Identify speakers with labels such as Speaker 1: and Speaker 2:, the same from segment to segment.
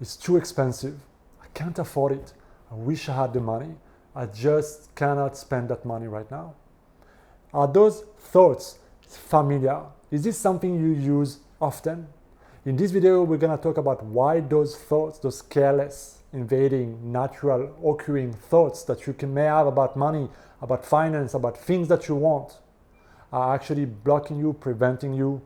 Speaker 1: It's too expensive. I can't afford it. I wish I had the money. I just cannot spend that money right now. Are those thoughts familiar? Is this something you use often? In this video, we're going to talk about why those thoughts, those careless, invading, natural, occurring thoughts that you may have about money, about finance, about things that you want, are actually blocking you, preventing you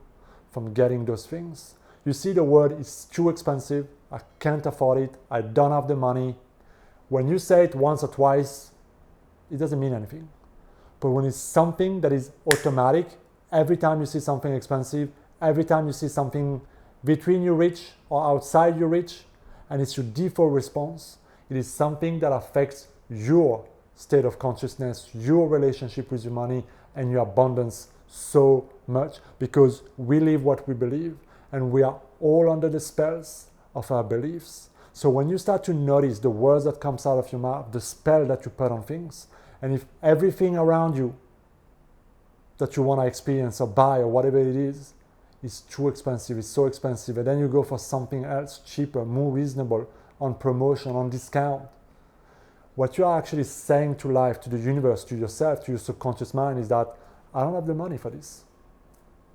Speaker 1: from getting those things. You see the word is too expensive, I can't afford it, I don't have the money. When you say it once or twice, it doesn't mean anything. But when it's something that is automatic, every time you see something expensive, every time you see something between your reach or outside your reach, and it's your default response, it is something that affects your state of consciousness, your relationship with your money, and your abundance so much, because we live what we believe, and we are all under the spells of our beliefs. So when you start to notice the words that comes out of your mouth, the spell that you put on things, and if everything around you that you want to experience or buy or whatever it is too expensive, it's so expensive, and then you go for something else cheaper, more reasonable, on promotion, on discount, what you are actually saying to life, to the universe, to yourself, to your subconscious mind is that I don't have the money for this.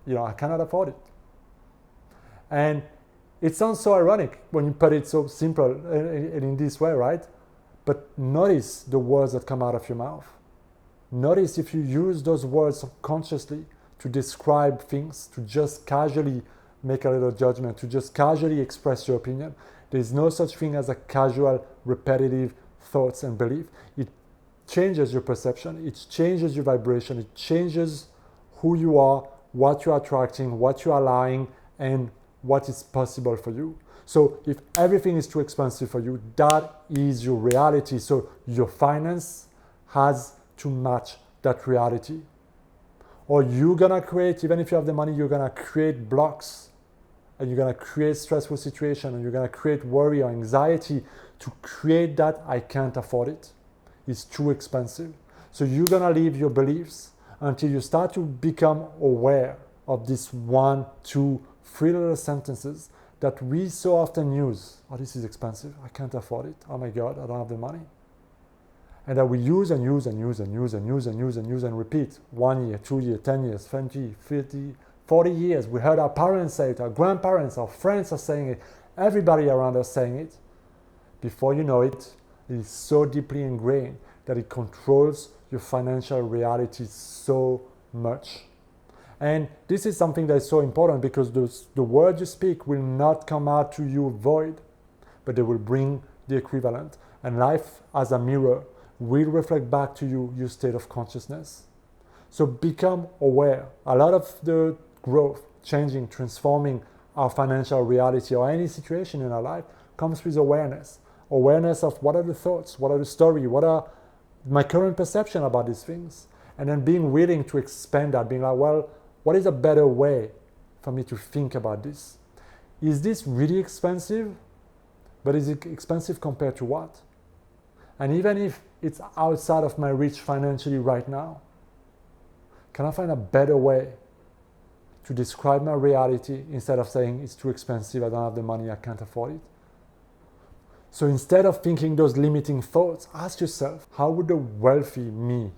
Speaker 1: I cannot afford it. And it sounds so ironic when you put it so simple and in this way, right? But notice the words that come out of your mouth. Notice if you use those words subconsciously to describe things, to just casually make a little judgment, to just casually express your opinion. There's no such thing as a casual, repetitive thoughts and belief. It changes your perception, it changes your vibration, it changes who you are, what you're attracting, what you're allowing, and what is possible for you. So if everything is too expensive for you, that is your reality. So your finance has to match that reality. Or you're gonna create, even if you have the money, you're gonna create blocks, and you're gonna create stressful situation, and you're gonna create worry or anxiety to create that I can't afford it. It's too expensive. So you're gonna leave your beliefs until you start to become aware of this 1, 2, 3 little sentences that we so often use. Oh, this is expensive, I can't afford it. Oh my God, I don't have the money. And that we use and use and use and use and use and use and use and repeat 1 year, 2 years, 10 years, 20, 50, 40 years. We heard our parents say it, our grandparents, our friends are saying it, everybody around us saying it. Before you know it, it is so deeply ingrained that it controls your financial reality so much. And this is something that is so important because the words you speak will not come out to you void, but they will bring the equivalent. And life as a mirror will reflect back to you your state of consciousness. So become aware. A lot of the growth, changing, transforming our financial reality or any situation in our life comes with awareness. Awareness of what are the thoughts, what are the stories, what are my current perception about these things. And then being willing to expand that, being like, well, what is a better way for me to think about this? Is this really expensive? But is it expensive compared to what? And even if it's outside of my reach financially right now, can I find a better way to describe my reality instead of saying it's too expensive, I don't have the money, I can't afford it? So instead of thinking those limiting thoughts, ask yourself, how would the wealthy me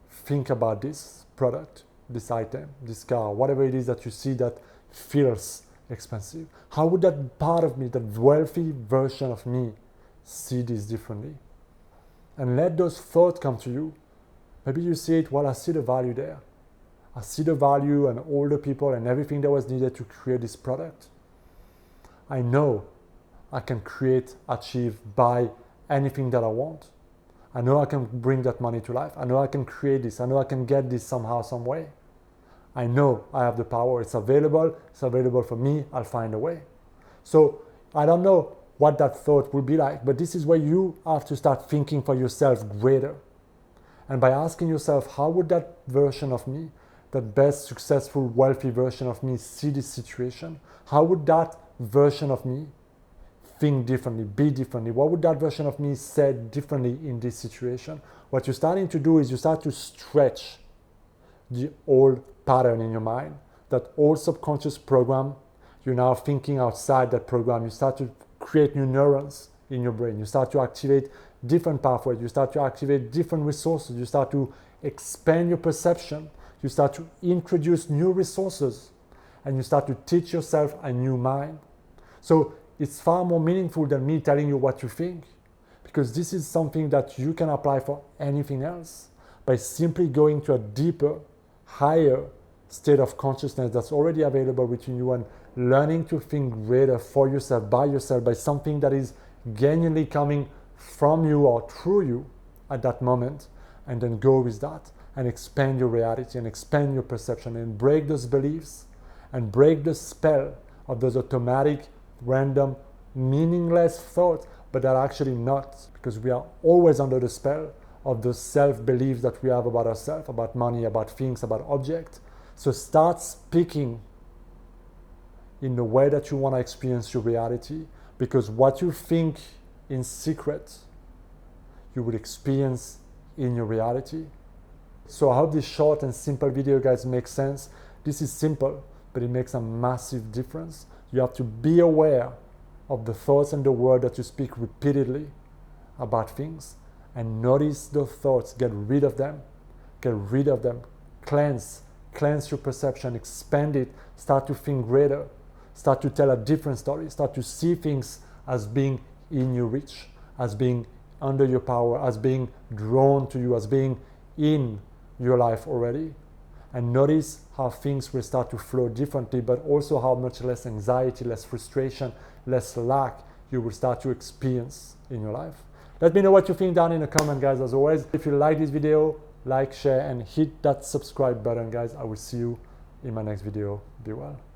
Speaker 1: think about this product, this item, this car, whatever it is that you see that feels expensive? How would that part of me, that wealthy version of me, see this differently? And let those thoughts come to you. Maybe you see it, well, I see the value there. I see the value and all the people and everything that was needed to create this product. I know I can create, achieve, buy anything that I want. I know I can bring that money to life. I know I can create this. I know I can get this somehow, some way. I know I have the power. It's available for me. I'll find a way. So I don't know what that thought will be like, but this is where you have to start thinking for yourself greater. And by asking yourself, how would that version of me, that best, successful, wealthy version of me see this situation? How would that version of me think differently, be differently? What would that version of me say differently in this situation? What you're starting to do is you start to stretch the old pattern in your mind, that old subconscious program. You're now thinking outside that program. You start to create new neurons in your brain. You start to activate different pathways. You start to activate different resources. You start to expand your perception. You start to introduce new resources, and you start to teach yourself a new mind. So it's far more meaningful than me telling you what you think, because this is something that you can apply for anything else by simply going to a deeper, higher state of consciousness that's already available within you and learning to think greater for yourself, by something that is genuinely coming from you or through you at that moment, and then go with that and expand your reality and expand your perception and break those beliefs and break the spell of those automatic, random, meaningless thoughts, but that are actually not, because we are always under the spell of the self-beliefs that we have about ourselves, about money, about things, about objects. So start speaking in the way that you want to experience your reality, because what you think in secret, you will experience in your reality. So I hope this short and simple video, guys, makes sense. This is simple, but it makes a massive difference. You have to be aware of the thoughts and the words that you speak repeatedly about things, and notice those thoughts. Get rid of them. Cleanse your perception, expand it, start to think greater, start to tell a different story, start to see things as being in your reach, as being under your power, as being drawn to you, as being in your life already. And notice how things will start to flow differently, but also how much less anxiety, less frustration, less lack you will start to experience in your life. Let me know what you think down in the comment, guys. As always, if you like this video, like, share, and hit that subscribe button, guys. I will see you in my next video. Be well.